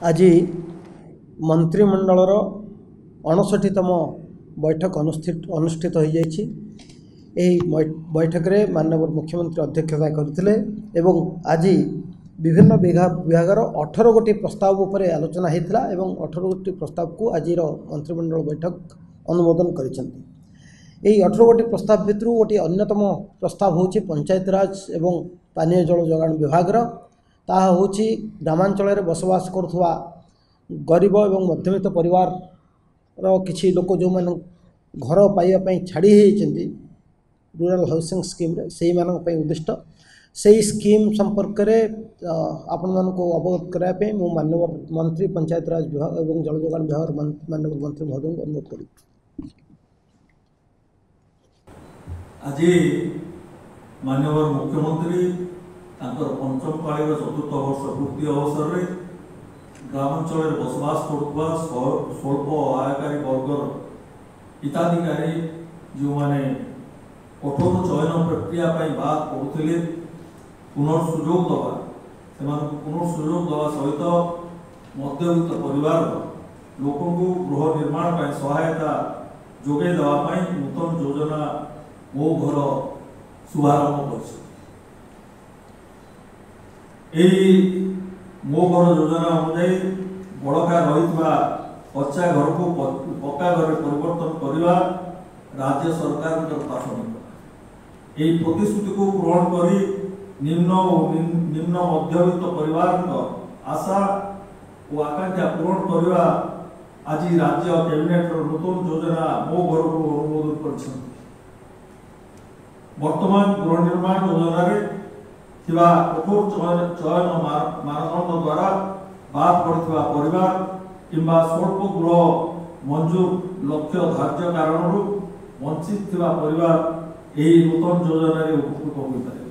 आज मंत्रिमंडल 59तम बैठक अनुष्ठित हो जाइए। बैठक में माननीय मुख्यमंत्री अध्यक्षता करते एवं आज विभिन्न विभागर 18 गोटी प्रस्ताव उपर आलोचना होता है। 18 गोटी प्रस्ताव को आज मंत्रिमंडल बैठक अनुमोदन कर 18 गोटी प्रस्ताव भितर गोटे अन्यतम प्रस्ताव हूँ पंचायत राज एवं पानीय जल जोगाण विभाग ताहा हूँ ग्रामांचल में बसवास करुवा गरीब एवं मध्यवित्त परिवार किसी लोक जो मैंने घर पाइबापी छाड़ी होती रूरल हाउसिंग स्कीम से उद्दिष्ट से स्कीम संपर्क में आपण मानक अवगत कराया मु माननीय मंत्री पंचायत राज विभाग और जल जोगाण विभाग माननीय मंत्री महोदय को अनुरोध करी। आज माननीय मुख्यमंत्री पंचम पाळीर चतुर्थ वर्ष पूर्ति अवसर में ग्रामांचल बसवास करुवा स्वल्प आयकारी वर्गर हिताधिकारी जो माने कठोर चयन प्रक्रिया बाद पड़ुले पुनर्सुजोग दवा से पुनर्सुजोग दवा सहित मध्यवित्त परिवार लोक गृह निर्माण सहायता जोगे देवाई नूतन योजना मो घर शुभारंभ कर मो घर योजना अनुजाई बड़का रही कच्चा घर को पक्का घर परिवर्तन करने राज्य सरकार प्राथमिकता यही प्रतिश्रुति को पूरण कर निम्न मध्यवित्त परिवार आशा और आकांक्षा पूरण करने आज राज्य कैबिनेट नूतन योजना मो घर को अनुमोदन कर वर्तमान गृह निर्माण योजना कठोर चयन मानदंड द्वारा बाद पड़ता परिवार किंबा स्वल्प गृह मंजूर लक्ष्य धार्य कारण वंचित परिवार यही नूतन योजना उपकृत हो पारे।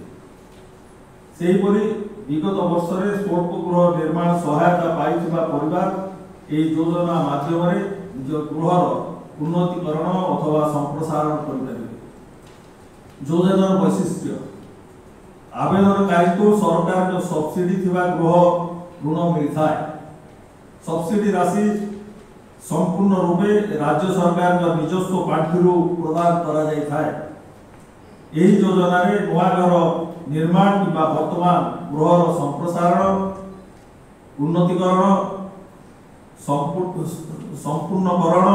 विगत वर्ष में स्वल्प गृह निर्माण सहायता पाई परिवार यही योजना माध्यम निज गृहर उन्नतीकरण अथवा संप्रसारण करें। योजना वैशिष्ट्य आवेदनकारी को सरकार जो सब्सिडी थिबा गृह ऋण मिलता है। सब्सिडी राशि संपूर्ण रूपे राज्य सरकार का निजस्व पांठि प्रदान करा जाय है। यही योजना रे नवा घर निर्माण किंबा वर्तमान गृहर संप्रसारण उन्नतीकरण संपूर्णकरण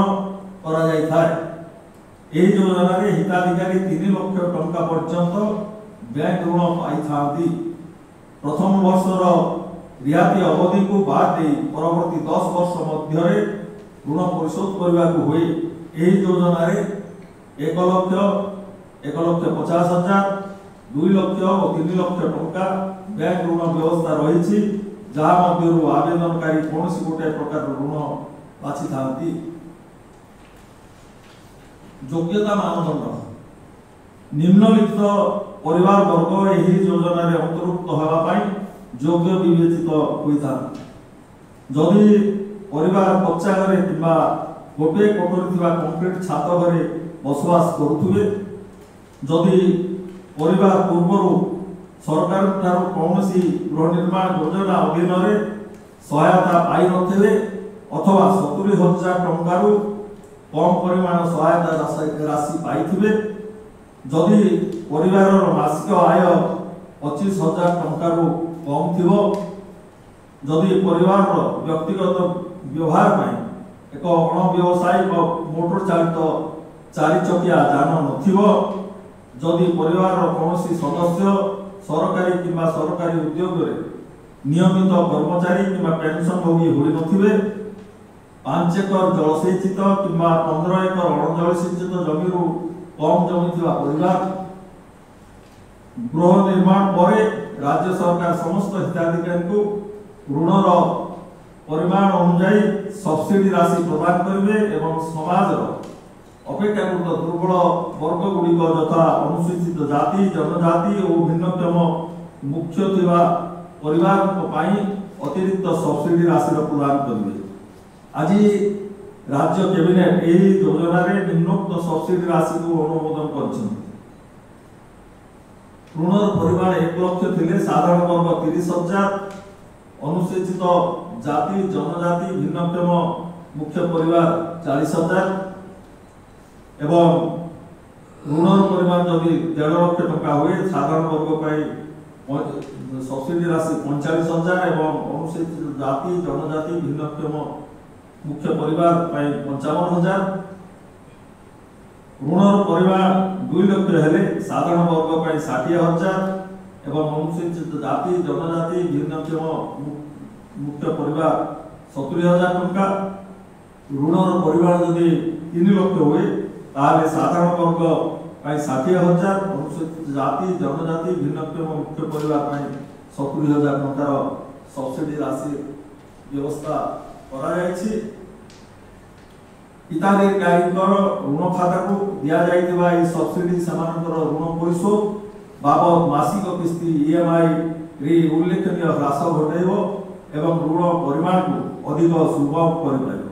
करा जाय है। यही योजना रे हिताधिकारी 3 लाख टंका पर्यंत बैंक ऋण पाई प्रथम वर्षर रियाती अवधि को बाद दे परवर्ती 10 वर्ष मध्य ऋण परिशोध करने हुए। यही योजना 1,50,000 2 लाख और 3 लाख टंका बैंक ऋण व्यवस्था रही जहाँ मध्य आवेदनकारी कौन सी गोटे प्रकार ऋण बाछि थांती। योग्यता मानदंड निम्नलिखित परिवार वर्ग यही योजना अंतर्भुक्त होगापाई योग्य विवेचित होता। जदि परिवार कच्चा घरे किंबा गोटे कोठरी कंक्रीट छात घरे बसवास करुवे, जदि परिवार पूर्व सरकार ठारू कौन सी गृह निर्माण योजना अधीन सहायता पाई नथिले अथवा 70,000 टंका कम परिमाण सहायता राशि पाई, जदि परिवार मासिक आय 25,000 टंका कम थी, जदि परिवार व्यक्तिगत व्यवहार एक अणव्यवसायिक मोटर चालित 4 चकिया जान नथिबो, जदि परिवार कौन सदस्य सरकारी किंबा सरकारी उद्योग रे नियमित कर्मचारी किंबा पेंशन भोगी होई नथिबे, 5 एकर जलसेचित किंबा 15 एकर अणजलसेचित जमीरू कम जमी परिवार गृह निर्माण पर राज्य सरकार समस्त हिताधिकारी को ऋणर परिमाण अनुजाई सब्सिडी राशि प्रदान करेंगे एवं समाज अपेक्षाकृत दुर्बल वर्ग गुड़िक यथा अनुसूचित जाति जनजाति और भिन्नक्षम मुख्य थिबा परिवार अतिरिक्त सब्सिडी राशि प्रदान करेंगे। आज राज्य कैबिनेट यही योजना निम्नोक्त सब्सिडी राशि को अनुमोदन कर ऋणर परिमाण 1 लाख थिले साधारण वर्ग 30,000 अनुसूचित जाति जनजाति भिन्नक्षम मुख्य परिवार 40,000 एवं ऋण परिमाण जदि 1.5 लाख टंका हुए साधारण वर्ग सब्सिडी राशि 45,000 एवं अनुसूचित जाति जनजाति भिन्नक्षम मुख्य परिवार 55,000 ऋण परिमाण 2 लाख हेले साधारण वर्ग 60,000 एवं अनुसूचित जाति जनजाति भिन्नक्षम मुख्य परिवार 70,000 टंका ऋण परिमाण जदि 3 लाख हुए ताले साधारण वर्ग 60,000 अनुसूचित जाति जनजाति भिन्नक्षम मुख्य परिवार 70,000 टंकार सब्सिडी राशि व्यवस्था करा जायछि। हिताधिकारी ऋण खाता को दिया जाइथिबा ई सब्सिडी समानकर ऋण परिशोध बाबद मासिक किस्ती ईएमआई रे उल्लेखनीय ह्रास घटाइबो एवं ऋण परिमाण को अधिक सुगम करिपारिबो।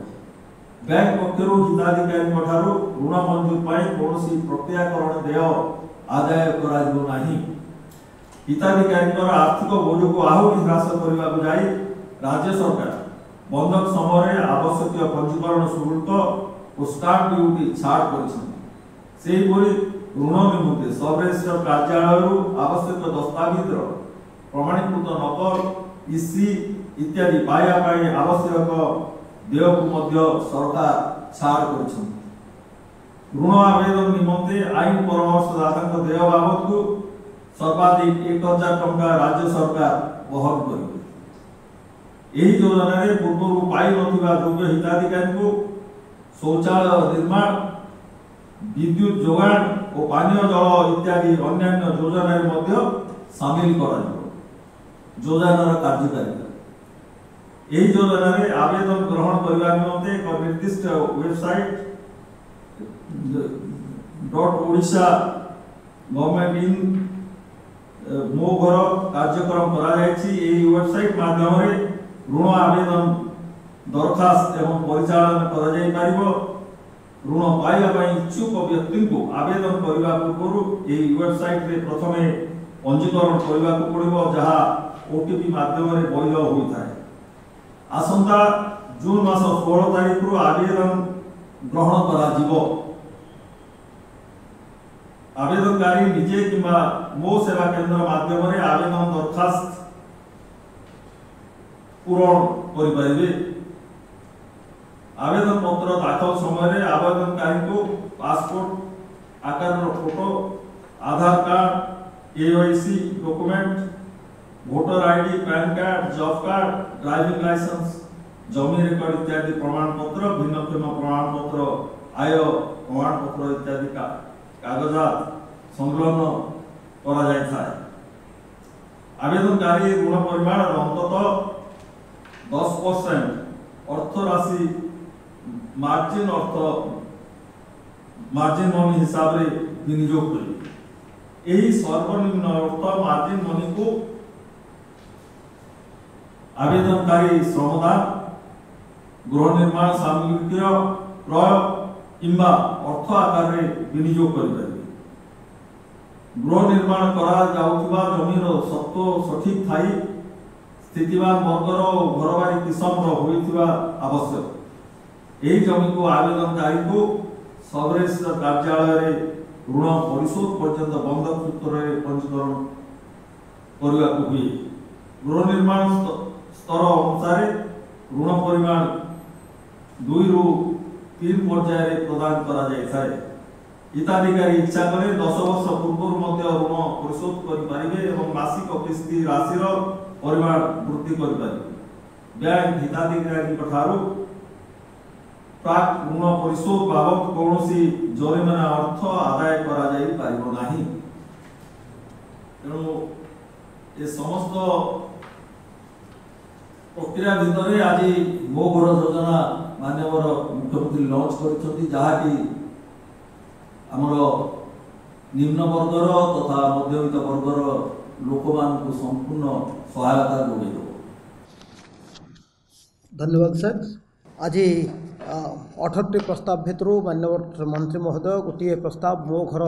बैंक पक्षरु हिताधिकारी ठारू ऋण मंजूर पाई कोनोसी प्रक्रियाकरण देय आदाय कराइबो नाही। हिताधिकारी आर्थिक बोझ को आहुरी ह्रास करने को जाई राज्य सरकार बंधक समय आवश्यक पंजीकरण शुल्क और स्टाम्प ड्यूटी छाड़ कर ऋण निमंते सब रजिस्ट्रार कार्यालय आवश्यक दस्तावेज प्रमाणीकृत नकल इसी इत्यादि पाया आवश्यक देय को सरकार छाड़ कर ऋण आवेदन निमंते आईन परामर्शदाता देय बाबद को सर्वाधिक 1,000 टंका राज्य सरकार वहन करेंगे। यही योजना रे पूर्व पाई नथिबा योग्य हिताधिकारी को शौचालय निर्माण विद्युत जोगाण और पानीय जल इत्यादि अन्य योजना रे मध्य शामिल करा योजनार कार्यकारिता। यही योजना रे आवेदन ग्रहण करबा निमंते एक निर्दिष्ट वेबसाइट .odisha गवर्नमेंट इन मो घर कार्यक्रम करा जायछि। एही वेबसाइट माध्यम रे ऋण आवेदन दरखास्त एवं परिचालन करा जाय पारिबो। ऋण पाइबा इच्छुक व्यक्ति को आवेदन करबा पूर्व एही वेबसाइट रे प्रथमे पंजीकरण करबा को पड़िबो जहा ओटीपी माध्यम रे वैध होइथाय। आसंता जून मास 16 तारिख रु आवेदन ग्रहण करा जिवो। आवेदनकारी निजे किंबा मो सेवा केंद्र माध्यम रे आवेदन दरखास्त पूरण करि परिबे। आवेदन पत्र दाखल समय आवेदनकारी को पासपोर्ट आकार photo Aadhaar card KYC document voter ID PAN card job card driving licence जमी रेकर्ड इत्यादि प्रमाण पत्र भिन्नक्षम प्रमाण पत्र आय प्रमाण पत्र इत्यादि कागजात संलग्न करा जाय था। आवेदनकारी ऋण परिमाण अंततः 10% अर्थ राशि मार्जिन मनी हिसाब रे विनियोग करी। एही सर्वनिम्न अर्थ मार्जिन मनी को आवेदनकारी श्रमदान गृह निर्माण सामग्री क्रय किंबा अर्थ आकार रे विनियोग करि। गृह निर्माण करा जाउथिबा जमीन सत्व सठिक थाई स्थितिवान वर्गर और घरबारी किसम होइथिबा आवश्यक। एही जमी को आवेदनकारी को सब रजिस्ट्रार कार्यालय रे ऋण परिशोध पर्यंत बंधक सूत्र रे पंजीकरण करबा को हुए। गृह निर्माण स्तर अनुसार ऋण परिमाण 2 रु 3 पर्याय रे प्रदान करा जाय थाए। हिताधिकारी इच्छा करे 10 वर्ष पूर्व मध्य ऋण परिशोध करि पारिबे एवं मासिक किस्ती राशिर परिमाण वृद्धि करि पारिबे। बैंक हिताधिकारी ठारू प्राक ऋण परिशोध बाबद कौनसी जरिमाना अर्थ आदाय करा जाय पारिबो नाही। तेणु ए समस्त प्रक्रिया भितर आज मो घर योजना माननीय मुख्यमंत्री लॉन्च करछथि जहा कि आमर निम्न वर्गर तथा मध्यवित्त वर्गर लोक को संपूर्ण सहायता जोगाई। धन्यवाद सर। आज 18टी प्रस्ताव भितर माननीय मंत्री महोदय गोटे प्रस्ताव मो घर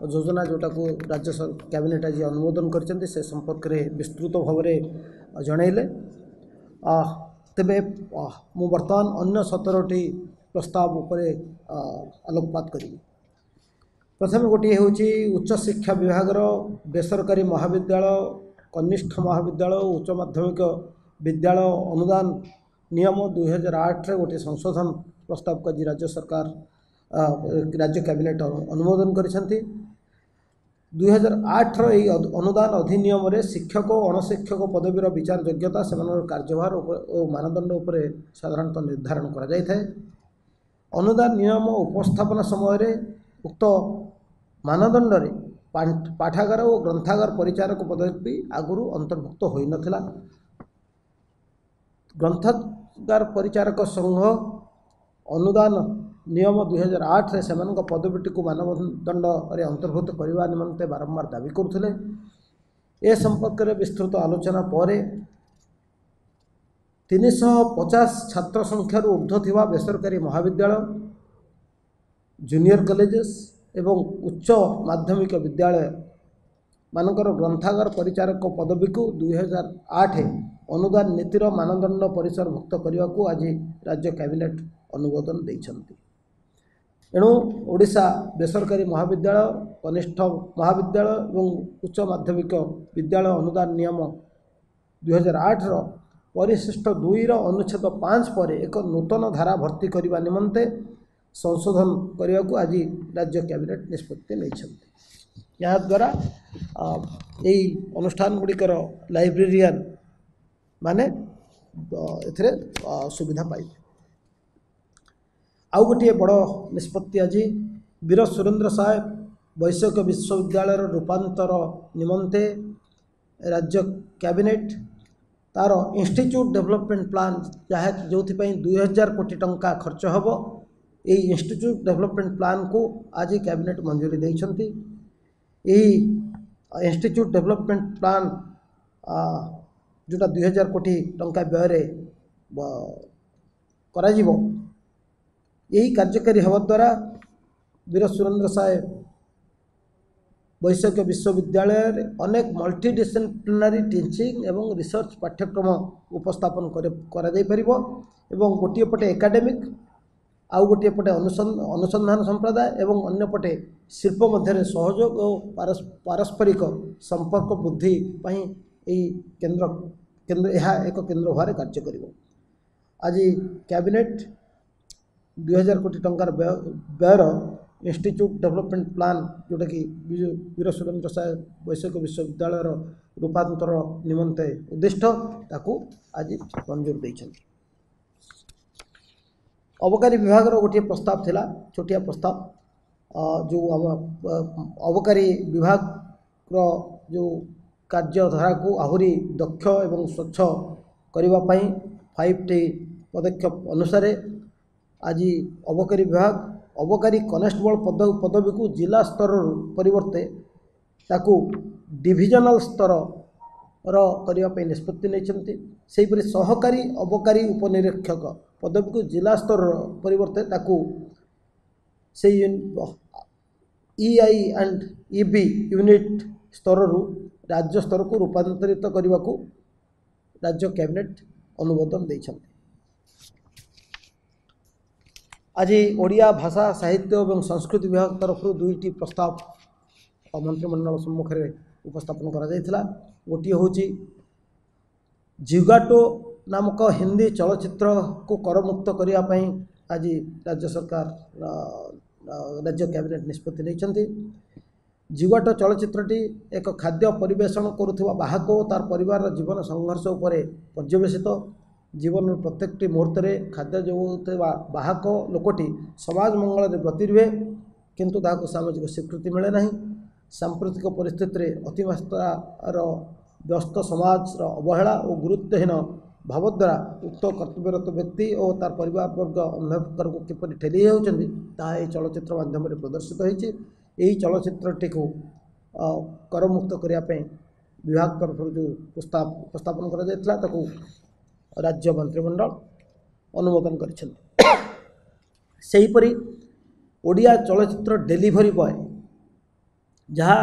योजना जोटा को राज्य कैबिनेट आज अनुमोदन कर संपर्क में विस्तृत भाव में जनइले। तेबे मु वर्तमान अन्य 17टी प्रस्ताव उपरे आलोकपात करी। प्रथम गोटे हूँ उच्च शिक्षा विभाग बेसरकारी महाविद्यालय कनिष्ठ महाविद्यालय उच्च माध्यमिक विद्यालय अनुदान नियम 2008 रे गोटे संशोधन प्रस्ताव को आज राज्य सरकार राज्य कैबिनेट अनुमोदन करिसेंती। 2008 रो एई अनुदान अधिनियम रे शिक्षक और अणशिक्षक पदवीर विचार योग्यता सेमानर कार्यभार और मानदंड उपरे साधारणतः निर्धारण करा जाय थाए। अनुदान नियम उपस्थापना समय रे उक्त मानदंड रे पाठागार और ग्रंथागार परिचारक पदवी आगुरु अंतर्भुक्त होई नथिला। ग्रंथागार परिचारक संघ अनुदान नियम 2008 रे सेमानक पदवीटी को मानदंड रे अंतर्भुक्त करने निमंते बारंबार दाबी करुथिले। ए संपर्क रे विस्तृत आलोचना पर 350 छात्र संख्यार ऊर्ध्व थिबा बेसरकारी महाविद्यालय जूनियर कॉलेजेस एवं उच्च माध्यमिक विद्यालय मानकर ग्रंथागार परिचारक पदवी को 2008 अनुदान नीतिर मानदंड परिसरभुक्त करने को आज राज्य कैबिनेट अनुमोदन देइछंती। एणु ओडिशा बेसरकारी महाविद्यालय कनिष्ठ महाविद्यालय एवं उच्च माध्यमिक विद्यालय अनुदान नियम 2008 रो परिशिष्ट 2 रो अनुच्छेद 5 पर एक नूतन धारा भर्ती करने निमंते संशोधन करने को आज राज्य कैबिनेट निष्पत्ति नहीं। या द्वारा यही अनुष्ठान गुड़िकर लाइब्रेरियन माने एथिरे सुविधा पाइबे। आउ गोटे बड़ निष्पत्ति आज वीर सुरेंद्र साय वैषयिक विश्वविद्यालय रूपांतर निमंते राज्य कैबिनेट तार इंस्टीट्यूट डेवलपमेंट प्लान जहाँ जो 2000 कोटी टंका खर्च हम यही इंस्टीट्यूट डेवलपमेंट प्लान को आज कैबिनेट मंजूरी देइछंती। यही इंस्टीट्यूट डेवलपमेंट प्लान जोटा 2000 कोटी टंका व्यय करा जीवो यही कार्यकारी हवा द्वारा वीर सुरेंद्र साय वैषयिक विश्वविद्यालय अनेक मल्टी डिसिप्लिनरी टीचिंग एवं रिसर्च पाठ्यक्रम उपस्थापन करा जाय परिबो एवं गोटे पटे एकाडेमिक आउ गोटे पटे अनुसंधान संप्रदाय एवं अन्य पटे शिल्प मध्य सहयोग और पारस्परिक संपर्क वृद्धि पई एही केंद्र यह एक केंद्र भाव कार्य करिवो। आज कैबिनेट 2000 कोटी टंकार व्ययर इंस्टीट्यूट डेवलपमेंट प्लान जोटा कि वीर सुरेंद्र साय वैषयिक विश्वविद्यालय रूपांतर निमंते उद्दिष्ट ताकू आज मंजूर देइछन्ति। अबकारी विभाग गोटे प्रस्ताव थिला छोटिया प्रस्ताव जो आम अबकारी विभाग जो कार्यधारा को आहरी दक्ष एवं स्वच्छ करने 5टी पदक्षेप अनुसार आज अबकारी विभाग अबकारी कनेस्टेबल पदवी को जिला स्तर परिवर्ते ताकू डिविजनल स्तर करने निष्पत्ति नहीं। से सहकारी अबकारी उपनिरीक्षक पदवी को जिला स्तर परिवर्ते ताकू से EI एंड EB यूनिट स्तर राज्य स्तर को रूपांतरित करने को राज्य कैबिनेट अनुमोदन देइछन्ति। आज ओडिया भाषा साहित्य और संस्कृति विभाग तरफ 2टी प्रस्ताव मंत्रिमंडल सम्मुख में उपस्थापन करा जायथिला। गोटे हूँ जिगाटो नामक हिंदी चलचित्र को करमुक्त करने आज राज्य सरकार राज्य कैबिनेट निष्पत्ति नहीं। जिगाटो चलचित्रटी एक खाद्य परिवेषण करुवा बाहक और तार परिवार जीवन संघर्ष उपर पर्यवेसित जीवन प्रत्येकटी मुहूर्त में खाद्य जोगा बाहक लोकटी समाज मंगल ब्रती रुहे किंतु ताको सामाजिक स्वीकृति मिले ना। सांप्रतिक परिस्थिति अतिमात्रार व्यस्त समाज अवहेला और गुरुत्वहीन भाव द्वारा उक्त कर्तव्यरत व्यक्ति और तार परिवार वर्ग अंधकार को किपर ठेली होती चलचित्र माध्यम प्रदर्शित होती। यही चलचित्रटी को करमुक्त करने विभाग तरफ जो प्रस्ताव उपस्थापन कर राज्य मंत्रिमंडल अनुमोदन करिसेहीपरि ओडिया चलचित्र डेलीवरी बॉय जहाँ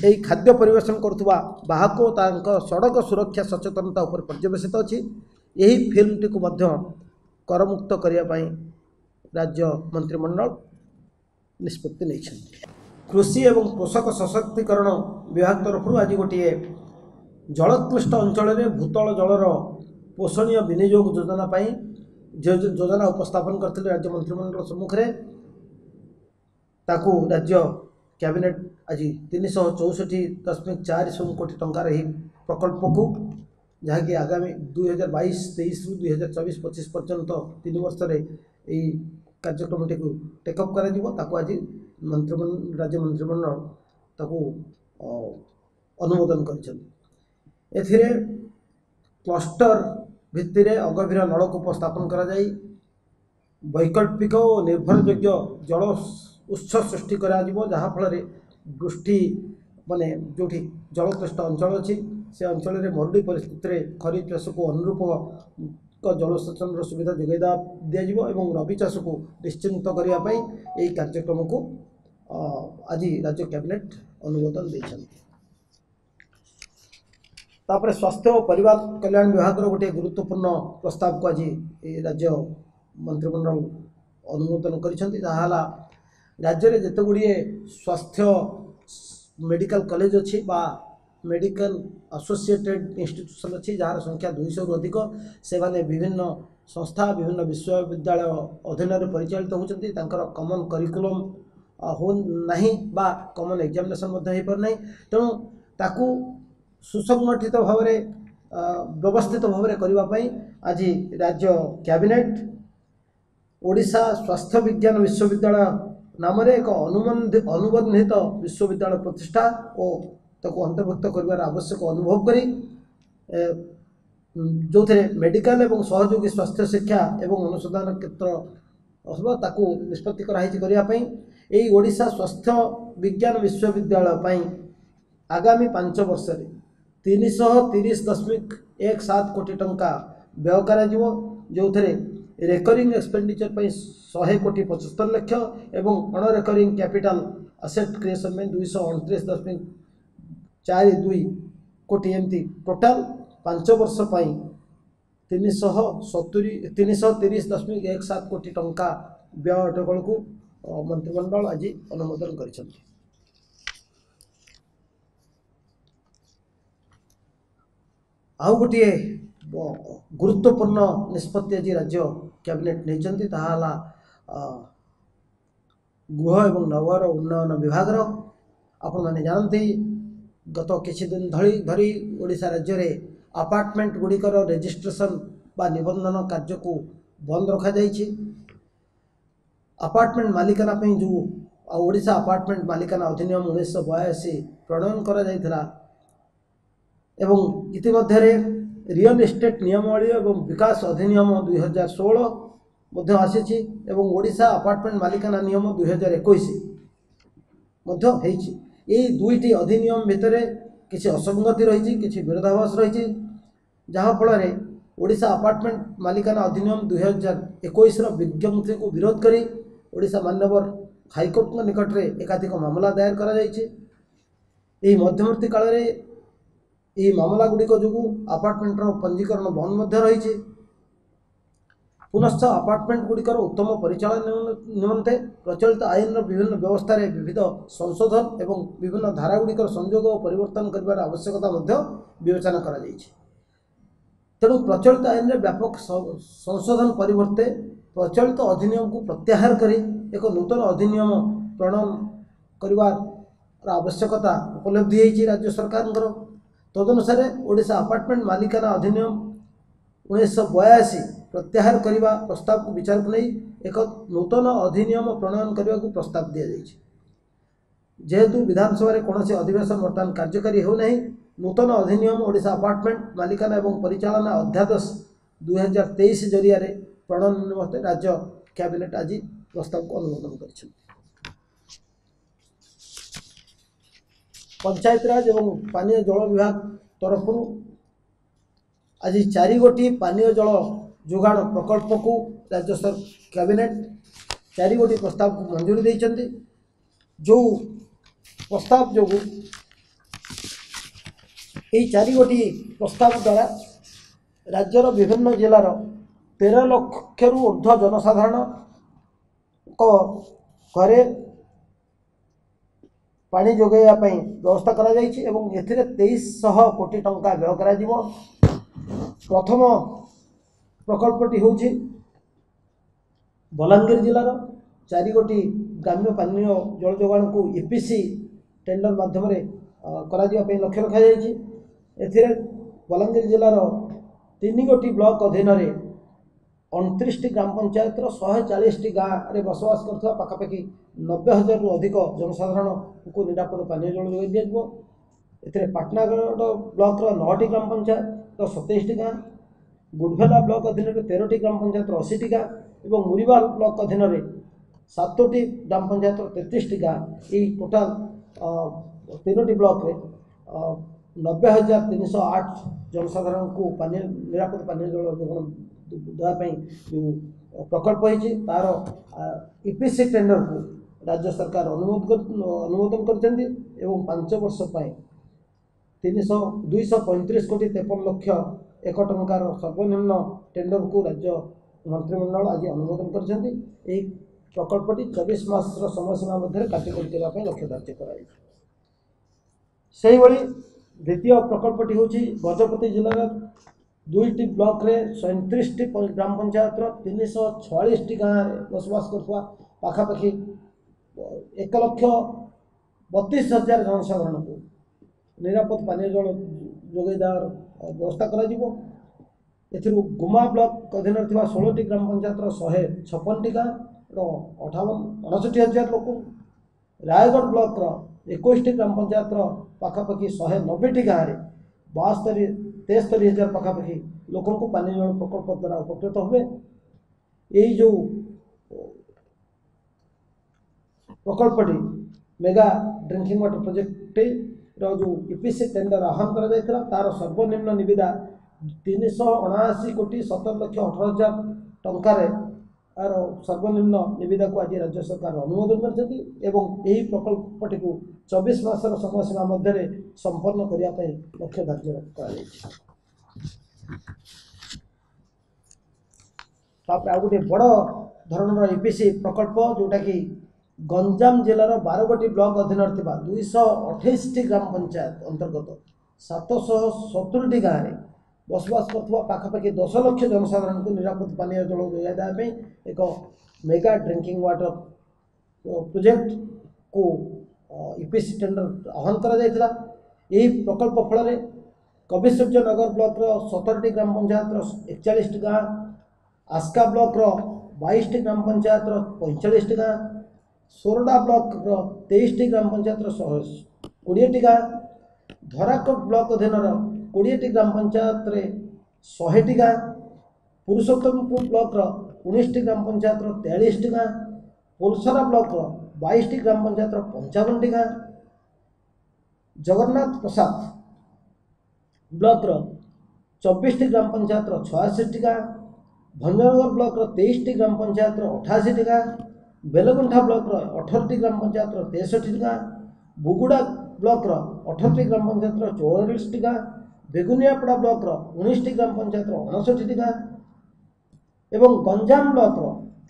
ଏହି ଖାଦ୍ୟ ପରିବେଷଣ କରୁଥିବା ବାହକ ତାଙ୍କ ସଡ଼କ ସୁରକ୍ଷା ସଚେତନତା ଉପରେ ପର୍ଯ୍ୟବେସିତ ଅଛି। ଏହି ଫିଲ୍ମଟିକୁ ମଧ୍ୟ କରମୁକ୍ତ କରିବା ପାଇଁ ରାଜ୍ୟ ମନ୍ତ୍ରିମଣ୍ଡଳ ନିଷ୍ପତ୍ତି ନେଇଛନ୍ତି। କୃଷି ଏବଂ କୃଷକ ସଶକ୍ତିକରଣ ବିଭାଗ ତରଫରୁ ଆଜି ଗୋଟିଏ ଜଳକ୍ଲିଷ୍ଟ ଅଞ୍ଚଳରେ ଭୂତଳ ଜଳର ପୋଷଣୀୟ ବିନିଯୋଗ ଯୋଜନା ପାଇଁ ଯୋଜନା ଉପସ୍ଥାପନ କରିଥିଲେ ରାଜ୍ୟ ମନ୍ତ୍ରିମଣ୍ଡଳ ସମ୍ମୁଖରେ। ତାକୁ ରାଜ୍ୟ କ୍ୟାବିନେଟ୍ ଆଜି 364.40 କୋଟି ଟଙ୍କାର ଏହି ପ୍ରକଳ୍ପକୁ, ଯାହାକି ଆଗାମୀ 2022-23ରୁ 2024-25 ପର୍ଯ୍ୟନ୍ତ 3 ବର୍ଷରେ ଏହି କାର୍ଯ୍ୟକ୍ରମଟିକୁ ଟେକଅପ୍ କରାଯିବ, ତାକୁ ଆଜି ରାଜ୍ୟ ମନ୍ତ୍ରିମଣ୍ଡଳ ତାକୁ ଅନୁମୋଦନ କରିଛନ୍ତି। ଏଥିରେ କ୍ଲଷ୍ଟର ଭିତ୍ତିରେ ଅଗଭୀର ନଳକୂପ ସ୍ଥାପନ କରାଯାଇ ବୈକଳ୍ପିକ ଓ ନିର୍ଭରଯୋଗ୍ୟ ଜଳ ଉତ୍ସ ସୃଷ୍ଟି କରାଯିବ, ଯାହାଫଳରେ ବୃଷ୍ଟି ମାନେ ଯେଉଁଠି ଜଳକ୍ଲିଷ୍ଟ ଅଞ୍ଚଳ ଅଛି ସେ ଅଞ୍ଚଳରେ ମରୁଡ଼ି ପରିସ୍ଥିତିରେ ଖରିଫ ଚାଷକୁ ଅନୁରୂପ ଜଳସେଚନର ସୁବିଧା ଯୋଗାଇ ଦିଆଯିବ ଏବଂ ରବି ଚାଷକୁ ନିଶ୍ଚିନ୍ତ କରିବା ପାଇଁ ଏହି କାର୍ଯ୍ୟକ୍ରମକୁ ଆଜି ରାଜ୍ୟ କ୍ୟାବିନେଟ୍ ଅନୁମୋଦନ ଦେଇଛନ୍ତି। ତାପରେ ସ୍ୱାସ୍ଥ୍ୟ ଓ ପରିବାର କଲ୍ୟାଣ ବିଭାଗର ଗୋଟିଏ ଗୁରୁତ୍ୱପୂର୍ଣ୍ଣ ପ୍ରସ୍ତାବକୁ ଆଜି ରାଜ୍ୟ ମନ୍ତ୍ରିମଣ୍ଡଳ ଅନୁମୋଦନ କରିଛନ୍ତି। ତାହା ହେଲା ରାଜ୍ୟରେ ଯେତେ ଗୁଡ଼ିଏ ସ୍ୱାସ୍ଥ୍ୟ ମେଡ଼ିକାଲ କଲେଜ ଅଛି ବା ମେଡ଼ିକାଲ ଆସୋସିଏଟେଡ୍ ଇନଷ୍ଟିଟ୍ୟୁସନ୍ ଅଛି, ଯାହାର ସଂଖ୍ୟା 200ରୁ ଅଧିକ, ସେମାନେ ବିଭିନ୍ନ ସଂସ୍ଥା ବିଭିନ୍ନ ବିଶ୍ୱବିଦ୍ୟାଳୟ ଅଧୀନରେ ପରିଚାଳିତ ହେଉଛନ୍ତି। ତାଙ୍କର କମନ୍ କରିକୁଲମ୍ ହଉ ନାହିଁ ବା କମନ୍ ଏକ୍ଜାମିନେସନ୍ ମଧ୍ୟ ହୋଇପାରୁନାହିଁ। ତେଣୁ ତାକୁ ସୁସଂଗଠିତ ଭାବରେ ବ୍ୟବସ୍ଥିତ ଭାବରେ କରିବା ପାଇଁ ଆଜି ରାଜ୍ୟ କ୍ୟାବିନେଟ୍ ଓଡ଼ିଶା ସ୍ୱାସ୍ଥ୍ୟ ବିଜ୍ଞାନ ବିଶ୍ୱବିଦ୍ୟାଳୟ ନାମରେ ଏକ ଅନୁବନ୍ଧିତ ବିଶ୍ୱବିଦ୍ୟାଳୟ ପ୍ରତିଷ୍ଠା ଓ ତାକୁ ଅନ୍ତର୍ଭୁକ୍ତ କରିବାର ଆବଶ୍ୟକ ଅନୁଭବ କରି ଯେଉଁଥିରେ ମେଡ଼ିକାଲ ଏବଂ ସହଯୋଗୀ ସ୍ୱାସ୍ଥ୍ୟ ଶିକ୍ଷା ଏବଂ ଅନୁସନ୍ଧାନ କ୍ଷେତ୍ର ହେବ ତାକୁ ନିଷ୍ପତ୍ତି କରାଯାଇଛି କରିବା ପାଇଁ ଏହି ଓଡ଼ିଶା ସ୍ୱାସ୍ଥ୍ୟ ବିଜ୍ଞାନ ବିଶ୍ୱବିଦ୍ୟାଳୟ ପାଇଁ ଆଗାମୀ 5 ବର୍ଷରେ 330.17 କୋଟି ଟଙ୍କା ବ୍ୟୟ କରାଯିବ, ଯେଉଁଥିରେ ରେକରିଂ ଏକ୍ସପେଣ୍ଡିଚର ପାଇଁ 100.75 ଲକ୍ଷ ଏବଂ ଅଣ ରେକରିଂ କ୍ୟାପିଟାଲ ଆସେଟ୍ କ୍ରିଏସନ୍ ପାଇଁ 229.42 କୋଟି, ଏମିତି ଟୋଟାଲ 5 ବର୍ଷ ପାଇଁ 330.17 କୋଟି ଟଙ୍କା ବ୍ୟୟ ଅଟକଳକୁ ମନ୍ତ୍ରିମଣ୍ଡଳ ଆଜି ଅନୁମୋଦନ କରିଛନ୍ତି। ଆଉ ଗୋଟିଏ ଗୁରୁତ୍ୱପୂର୍ଣ୍ଣ ନିଷ୍ପତ୍ତି ଆଜି ରାଜ୍ୟ କ୍ୟାବିନେଟ୍ ନେଇଛନ୍ତି, ତାହା ହେଲା ଗୃହ ଏବଂ ନଗର ଉନ୍ନୟନ ବିଭାଗର। ଆପଣମାନେ ଜାଣନ୍ତି ଗତ କିଛି ଦିନ ଧରି ଓଡ଼ିଶା ରାଜ୍ୟରେ ଆପାର୍ଟମେଣ୍ଟ ଗୁଡ଼ିକର ରେଜିଷ୍ଟ୍ରେସନ୍ ବା ନିବନ୍ଧନ କାର୍ଯ୍ୟକୁ ବନ୍ଦ ରଖାଯାଇଛି। ଆପାର୍ଟମେଣ୍ଟ ମାଲିକାନା ପାଇଁ ଯେଉଁ ଓଡ଼ିଶା ଆପାର୍ଟମେଣ୍ଟ ମାଲିକାନା ଅଧିନିୟମ 1982 ପ୍ରଣୟନ କରାଯାଇଥିଲା ଏବଂ ଇତିମଧ୍ୟରେ ରିଅଲ୍ ଇଷ୍ଟେଟ୍ ନିୟମାବଳୀ ଏବଂ ବିକାଶ ଅଧିନିୟମ 2016 ମଧ୍ୟ ଆସିଛି ଏବଂ ଓଡ଼ିଶା ଆପାର୍ଟମେଣ୍ଟ ମାଲିକାନା ନିୟମ 2021 ମଧ୍ୟ ହେଇଛି। ଏହି ଦୁଇଟି ଅଧିନିୟମ ଭିତରେ କିଛି ଅସଙ୍ଗତି ରହିଛି, କିଛି ବିରୋଧାଭାସ ରହିଛି, ଯାହାଫଳରେ ଓଡ଼ିଶା ଆପାର୍ଟମେଣ୍ଟ ମାଲିକାନା ଅଧିନିୟମ 2021ର ବିଜ୍ଞପ୍ତିକୁ ବିରୋଧ କରି ଓଡ଼ିଶା ମାନ୍ୟବର ହାଇକୋର୍ଟଙ୍କ ନିକଟରେ ଏକାଧିକ ମାମଲା ଦାୟର କରାଯାଇଛି। ଏହି ମଧ୍ୟବର୍ତ୍ତୀ କାଳରେ ଏହି ମାମଲା ଗୁଡ଼ିକ ଯୋଗୁଁ ଆପାର୍ଟମେଣ୍ଟର ପଞ୍ଜୀକରଣ ବନ୍ଦ ମଧ୍ୟ ରହିଛି। ପୁନଶ୍ଚ ଆପାର୍ଟମେଣ୍ଟ ଗୁଡ଼ିକର ଉତ୍ତମ ପରିଚାଳନା ନିମନ୍ତେ ପ୍ରଚଳିତ ଆଇନର ବିଭିନ୍ନ ବ୍ୟବସ୍ଥାରେ ବିବିଧ ସଂଶୋଧନ ଏବଂ ବିଭିନ୍ନ ଧାରାଗୁଡ଼ିକର ସଂଯୋଗ ଓ ପରିବର୍ତ୍ତନ କରିବାର ଆବଶ୍ୟକତା ମଧ୍ୟ ବିବେଚନା କରାଯାଇଛି। ତେଣୁ ପ୍ରଚଳିତ ଆଇନରେ ବ୍ୟାପକ ସଂଶୋଧନ ପରିବର୍ତ୍ତେ ପ୍ରଚଳିତ ଅଧିନିୟମକୁ ପ୍ରତ୍ୟାହାର କରି ଏକ ନୂତନ ଅଧିନିୟମ ପ୍ରଣୟନ କରିବାର ଆବଶ୍ୟକତା ଉପଲବ୍ଧି ହୋଇଛି ରାଜ୍ୟ ସରକାରଙ୍କର। ତଦନୁସାରେ ଓଡ଼ିଶା ଆପାର୍ଟମେଣ୍ଟ ମାଲିକାନା ଅଧିନିୟମ 1982 ପ୍ରତ୍ୟାହାର କରିବା ପ୍ରସ୍ତାବକୁ ବିଚାରକୁ ନେଇ ଏକ ନୂତନ ଅଧିନିୟମ ପ୍ରଣୟନ କରିବାକୁ ପ୍ରସ୍ତାବ ଦିଆଯାଇଛି। ଯେହେତୁ ବିଧାନସଭାରେ କୌଣସି ଅଧିବେଶନ ବର୍ତ୍ତମାନ କାର୍ଯ୍ୟକାରୀ ହେଉନାହିଁ, ନୂତନ ଅଧିନିୟମ ଓଡ଼ିଶା ଆପାର୍ଟମେଣ୍ଟ ମାଲିକାନା ଏବଂ ପରିଚାଳନା ଅଧ୍ୟାଦେଶ 2023 ଜରିଆରେ ପ୍ରଣୟନ ନିମନ୍ତେ ରାଜ୍ୟ କ୍ୟାବିନେଟ୍ ଆଜି ପ୍ରସ୍ତାବକୁ ଅନୁମୋଦନ କରିଛନ୍ତି। ପଞ୍ଚାୟତିରାଜ ଏବଂ ପାନୀୟ ଜଳ ବିଭାଗ ତରଫରୁ ଆଜି 4 ଗୋଟି ପାନୀୟ ଜଳ ଯୋଗାଣ ପ୍ରକଳ୍ପକୁ ରାଜ୍ୟ କ୍ୟାବିନେଟ୍ 4 ଗୋଟି ପ୍ରସ୍ତାବକୁ ମଞ୍ଜୁରୀ ଦେଇଛନ୍ତି। ଯେଉଁ ପ୍ରସ୍ତାବ ଯୋଗୁଁ ଏହି 4 ଗୋଟି ପ୍ରସ୍ତାବ ଦ୍ୱାରା राज्यर विभिन्न जिलार 13 लक्षरू ऊर्ध्व जनसाधारण घरे पानी जोगाइवा व्यवस्था करा जायछि एवं एथिरे 2300 कोटी टंका व्यय करा जिवो। प्रथम प्रकल्पटी होछि बलांगीर जिलार 4 गोटी ग्राम्य पानीय जल जोगाण को ईपीसी टेंडर माध्यम करा जिवा पई लक्ष्य रखा जायछि। एथिरे बलांगीर जिलार 3 गोटी ब्लॉक अधीन 29 ग्राम पंचायत 140 गाँव में बसवास करथिबा पाखापाखि 90,000 रु अधिक जनसाधारण को निरापद पानीय जल जोगाई दिया। एथिरे पाटनागढ़ ब्लॉक 9टी ग्राम पंचायत 27 गाँव, गुडभेला ब्लॉक अधीन 13टी ग्राम पंचायत 80 गाँव और मुरीबाल ब्लॉक अधीन 7टी ग्राम पंचायत 33 गाँव यही टोटाल 3टी ब्लॉक में 90,308 जनसाधारण को पानी निरापद पानीय जल जोगाण देवाई जो प्रकल्प होती तार ईपीसी टेंडर को राज्य सरकार अनुमोदन कर 5 वर्ष 235 कोटी 53 लक्ष 1 टंकार सर्वनिम्न टेंडर को राज्य मंत्रिमंडल आज अनुमोदन कर प्रकल्पटी 24 मास समय सीमा मध्य कार्यकारी करने लक्ष्य धार्य कर। द्वितीय प्रकल्पटी हूँ गजपति जिलार 2टी ब्लॉक रे 37टी ग्राम पंचायत 346 गाँव बसवास करथुवा पाखापाखि 1,32,000 जनसाधारण को निरापद पानीय जल जोगाई देवार व्यवस्था करा जिवो। एथिरु गुमा ब्लॉक अधीन 16टी ग्राम पंचायत 156टी गाँव 59,000 लोक, रायगढ़ ब्लॉक 21टी ग्राम पंचायत पाखापाखि 190टी गाँव में 73,000 पाखापाखि लोक पानी जल प्रकल्प द्वारा उपकृत हुए। यही जो प्रकल्पटी मेगा ड्रिंकिंग वाटर प्रोजेक्ट जो ईपीसी टेंडर आह्वान कर तार सर्वनिम्न निविदा 379 कोटी 70 लक्ष 18,000 टंकार आर सर्वनिम्न निविदा को आज राज्य सरकार अनुमोदन कर प्रकल्पटी को 24 मासर समय सीमा मध्य संपन्न करने लक्ष्य धार्य कर। गोटे बड़ धरण ईपीसी प्रकल्प जोटा कि गंजाम जिलार 12 गोटी ब्लॉक अधीन 228टी ग्राम पंचायत अंतर्गत 770टी गाँव में बसवास करथुवा पाखापाखि 10 लक्ष जनसाधारण को निरापद पानीय जल जोगाई देवाई एक मेगा ड्रिंकिंग वाटर प्रोजेक्ट को ईपीसी टेंडर आह्वान करा जायतिला। यही प्रकल्प फल कविसूर्यनगर ब्लॉक 17टी ग्राम पंचायत 41टी गाँव, आस्का ब्लॉक 22टी ग्राम पंचायत 45टी गाँव, सोरडा ब्लॉक 23टी ग्राम पंचायत 120टी गाँव, धराकोट ब्लॉक अधीन 20टी ग्राम पंचायत 100टी गाँव, पुरुषोत्तमपुर ब्लॉक 19टी ग्राम पंचायत 43टी गाँव, पोलसरा ब्लॉक 22टी ग्राम पंचायत 55टी गाँव, जगन्नाथ प्रसाद ब्लॉक 24टी ग्राम पंचायत 86टी गाँव, भंजनगर ब्लॉक 23टी ग्राम पंचायत 88टी गाँव, बेलगुंठा ब्लॉक 18टी ग्राम पंचायत 63टी गाँव, बुगुड़ा ब्लॉक 18टी ग्राम पंचायत 44टी गाँव, बेगुनियापड़ा ब्लॉक 19टी ग्राम पंचायत 59टी गाँव एवं गंजाम ब्लॉक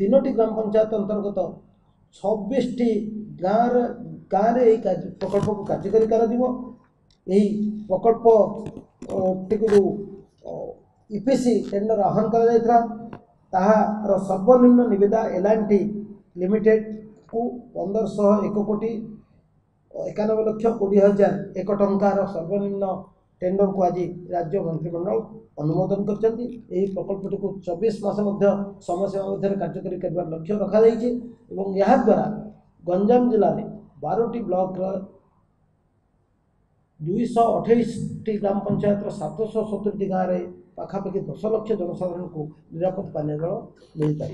3टी ग्राम पंचायत अंतर्गत 26टी गाँव यही प्रकल्प को कार्यकारी कर प्रकल्प टी जो ईपीसी टेंडर आह्वान कर सर्वनिम्न निविदा एल&टी लिमिटेड को 1,501 कोटी 91 लक्ष 20,000 1 टंकार सर्वनिम्न टेंडर को आज राज्य मंत्रिमंडल अनुमोदन कर प्रकल्पटी को 24 मास समय सीमा मध्य कार्यकारी करने लक्ष्य रखा यह द्वारा गंजाम जिले में 12टी ब्लॉक 228टी ग्राम पंचायत 770टी गाँव में पाखापाखि 10 लक्ष जनसाधारण को निरापद पानीय जल मिल पार।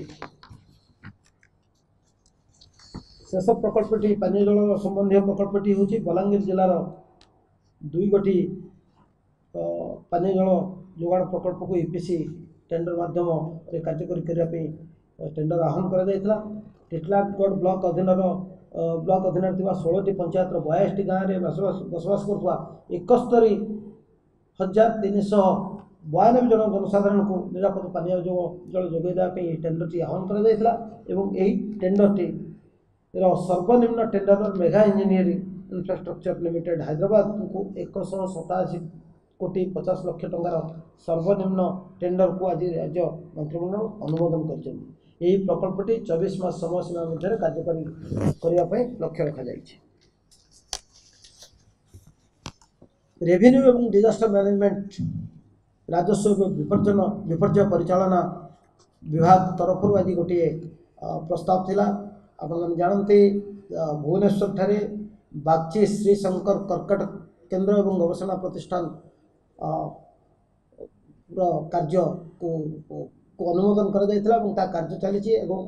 शेष प्रकल्पटी पानीय जल संबंधी प्रकल्पटी हूँ बलांगीर जिलार 2 गोटी पानीय जल जोगाण प्रकल्प को ईपीसी टेंडर माध्यम कार्यकारी करने टेंडर आह्वान कर टिटलागढ़ ब्लॉक अधीन 16टी पंचायत 22टी गाँव में बसवास कर 71 1392 जन जनसाधारण को निरापद पानीय जल जोगाई देवाई टेंडर आह्वान कर टेंडर सर्वनिम्न tender mega engineering infrastructure limited Hyderabad को 187 कोटी 50 लाख टंकार सर्वनिम्न टेंडर को आज राज्य मंत्रिमंडल अनुमोदन कर प्रकल्पटी 24 मास समय सीमा मध्य कार्यकारी करने लक्ष्य रखा जाइए। रेवेन्यू एवं डिजास्टर मैनेजमेंट राजस्व विपर्य परिचालना विभाग तरफ आज गोटे प्रस्ताव थिला। आपण जानते भुवनेश्वर ठारे बागची श्री शंकर कर्कट केंद्र एवं गवेषणा प्रतिष्ठान कार्य को अनुमोदन कर कार्य चली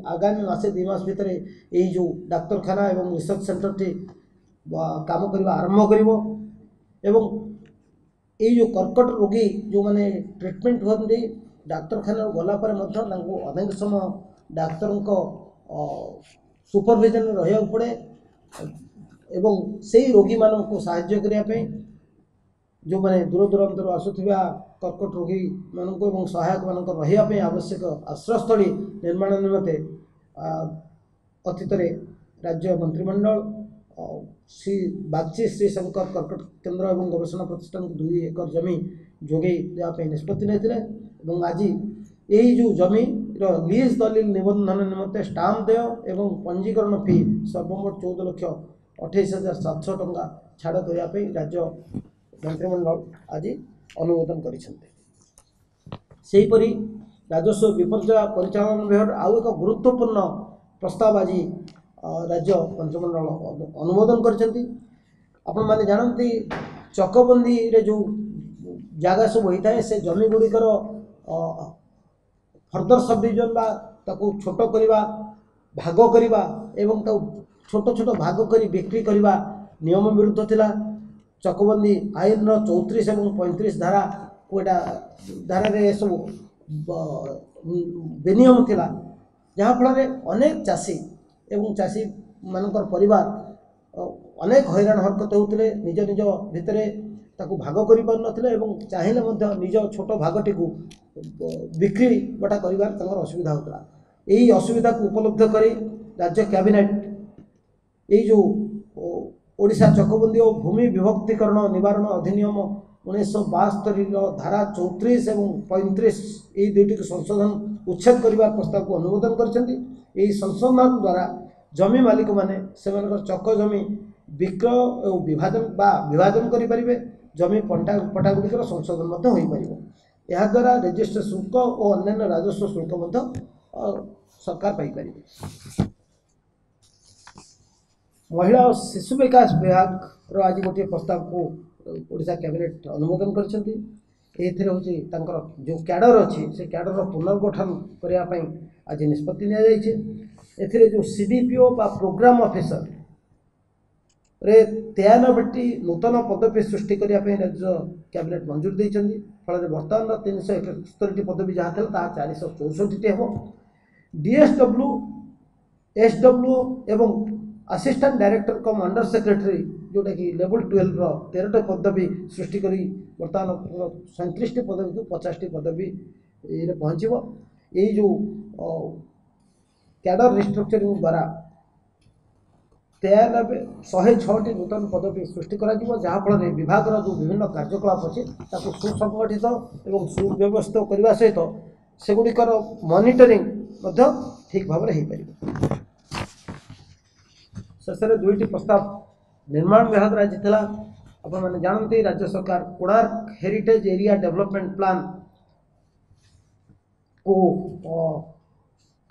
आगामी मासे 2 मास भितर यही जो डाक्तरखाना एवं रिसर्च सेंटर टी काम करने आरंभ करिवो एवं ये जो कर्कट रोगी जो माने ट्रीटमेंट होती डाक्तरखाना गला अनेक समय डाक्तर सुपरविजन रहा पड़े एवं से रोगी मान को साहाय्य करने जो मैंने दूर दूरांतर आसुवा कर्कट रोगी मानक सहायक मान रही आवश्यक आश्रयस्थली निर्माण निमंते अतीत राज्य मंत्रिमंडल श्री बागची श्री शंकर कर्कट केंद्र एवं गवेषणा प्रतिष्ठान को 2 एकर जमी जोगे देवाई निष्पत्ति नहीं आज यही जो जमी लीज दलिल निबंधन निमंते स्टाम्प देय एवं पंजीकरण फी सर्वमोट 14,28,700 टंका छाड़ करने राज्य मंत्रिमंडल आज अनुमोदन करी राजस्व विपर्य परिचालन विभाग आउ एक गुरुत्वपूर्ण प्रस्ताव आज राज्य मंत्रिमंडल अनुमोदन करछंती। आपण माने जानती चकबंदी रे जो जगह सब होता है से जमी गुड़िकर फर्दर सब डिविजन बा ताकू छोट करवा भाग करवा एवं छोट छोट भाग करी बिक्री करवा नियम विरुद्ध थिला। चकबंदी आईन 34 एवं 35 धारा कोटा धारा रे सब बेनियम थिला जहाँ फल अनेक चाषी एवं चाषी मानकर परिवार अनेक हैरान हरकत होते निज निज भितर ताकू भाग कर चाहिए निज छोट भागटी को बिक्री बटा कर असुविधा होता। यही असुविधा को उपलब्ध कर राज्य कैबिनेट यही जो ओडिशा चकबंदी और भूमि विभक्तिकरण निवारण अधिनियम 1972 धारा 34 एवं 35 यही दुईटी को संशोधन उच्छेद करने प्रस्ताव को अनुमोदन कर संशोधन द्वारा जमी मालिक माने चक जमी विक्रय और विभाजन करें जमी पट्टा गुड़िकर संशोधन हो पार यह द्वारा रजिस्ट्रेशन शुल्क और अन्य राजस्व शुल्क सरकार पाई। महिला और शिशु विकास विभाग आज गोटे प्रस्ताव को ओडिशा कैबिनेट अनुमोदन करछंती। एथिरे होची तांकर जो कैडर अच्छी से कैडर पुनर्गठन करने आज निष्पत्ति निया जायछि। एथिरे जो सीडीपीओ बा प्रोग्राम ऑफिसर रे 93टी नूतन पदवी सृष्टि करने राज्य कैबिनेट मंजूर देइछंती। फल बर्तमान 371टी पदवी जहाँ था 464टी हेबो। डीएसडब्ल्यू एसडब्ल्यू एवं assistant director come under secretary जोटा कि लेवल 12 13टी पदवी सृष्टि करी बर्तमान 37टी पदवी को 50टी पदवी ये पहुँचब। यही जो कैडर रिस्ट्रक्चरिंग द्वारा 106टी नूतन पदवी सृष्टि करा जहाँफल विभाग जो विभिन्न कार्यकलाप अच्छे सुसंगठित और सुव्यवस्थित करने सहित सेगुड़िकर मॉनिटरिंग ठीक भाव में हो पार। शेष में 2टी प्रस्ताव निर्माण विभाग आज था। आप जानते राज्य सरकार Konark heritage area development plan को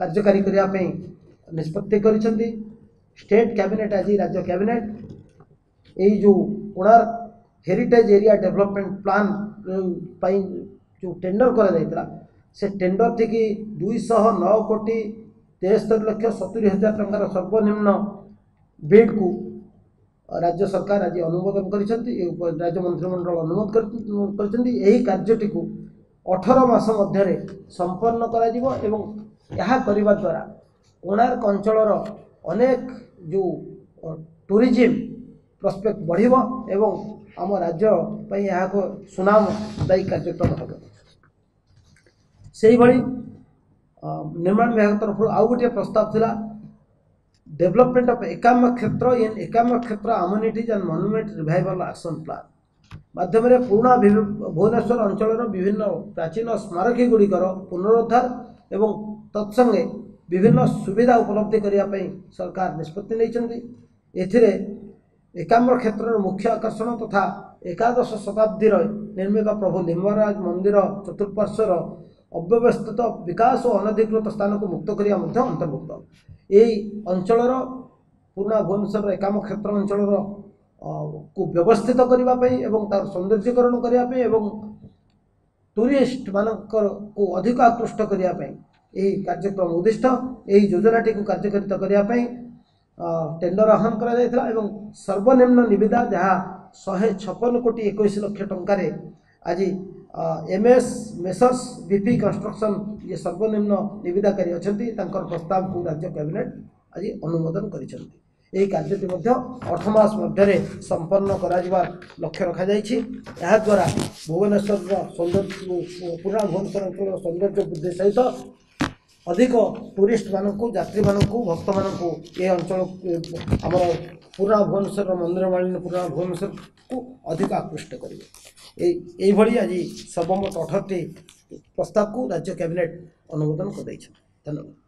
कार्यकारी करने निष्पत्ति करिसेंती। स्टेट कैबिनेट आज राज्य कैबिनेट यही जो Konark heritage area development plan जो टेंडर करा से टेंडर थी कि 209 कोटी 73,70,000 टंकार सर्वनिम्न बिड को राज्य सरकार आज अनुमोदन करिसेंती। राज्य मंत्रिमंडल अनुमोदन करिसेंती। यही कार्यटी को 18 मास मध्य संपन्न करा एवं यह करने द्वारा कोणार्क अंचलर अनेक जो टूरिज्म प्रस्पेक्ट बढ़िबो एवं आम राज्य यहाँ को सुनामदायी कार्यक्रम हम से भली निर्माण विभाग तरफ आउ गोटे प्रस्ताव थिला डेवलपमेंट ऑफ एकाम्र क्षेत्र इन एकाम्र क्षेत्र amenities and monument revival action plan माध्यम पुराना भुवनेश्वर अंचल विभिन्न प्राचीन स्मारकी गुड़िकर पुनरुद्धार एवं तत्संगे विभिन्न सुविधा उपलब्धि करने सरकार निष्पत्ति नहीं एकाम्र क्षेत्र मुख्य आकर्षण तथा एकादश शताब्दी निर्मित प्रभु लिंगराज मंदिर चतुर्पार्श्वर अव्यवस्थित विकास और अनधिकृत स्थान को मुक्त करने अंतर्भुक्त यही अंचल पुराना भुवनेश्वर एकाम्र क्षेत्र अंचल को व्यवस्थित करने तार सौंदर्यकरण करने टूरिस्ट मानकर को अधिक आकृष्ट करने यही कार्यक्रम उद्दिष्ट यही योजनाटी को कार्यकारिता करने टेंडर आह्वान करा सर्वनिम्न निविदा जहाँ 156 कोटी 21 लाख टंकार आज एमएस मेसर्स बीपी कंस्ट्रक्शन ये सर्वनिम्न निविदाकारी अच्छा प्रस्ताव को राज्य कैबिनेट आज अनुमोदन कर कार्यटी 8 मास मध्य संपन्न करा लक्ष्य रखा द्वारा भुवनेश्वर सौंदर्य पुराना भुवनेश्वर अंचल सौंदर्य वृद्धि सहित अधिक टूरिस्ट मानक यात्री मानक भक्त मानक ये अंचल आम पुराना भुवनेश्वर मंदिर मालिनी पुराना भुवनेश्वर को अधिक आकृष्ट करेंगे यही आज सर्वमोट 18टी प्रस्ताव को राज्य कैबिनेट अनुमोदन कर धन्यवाद।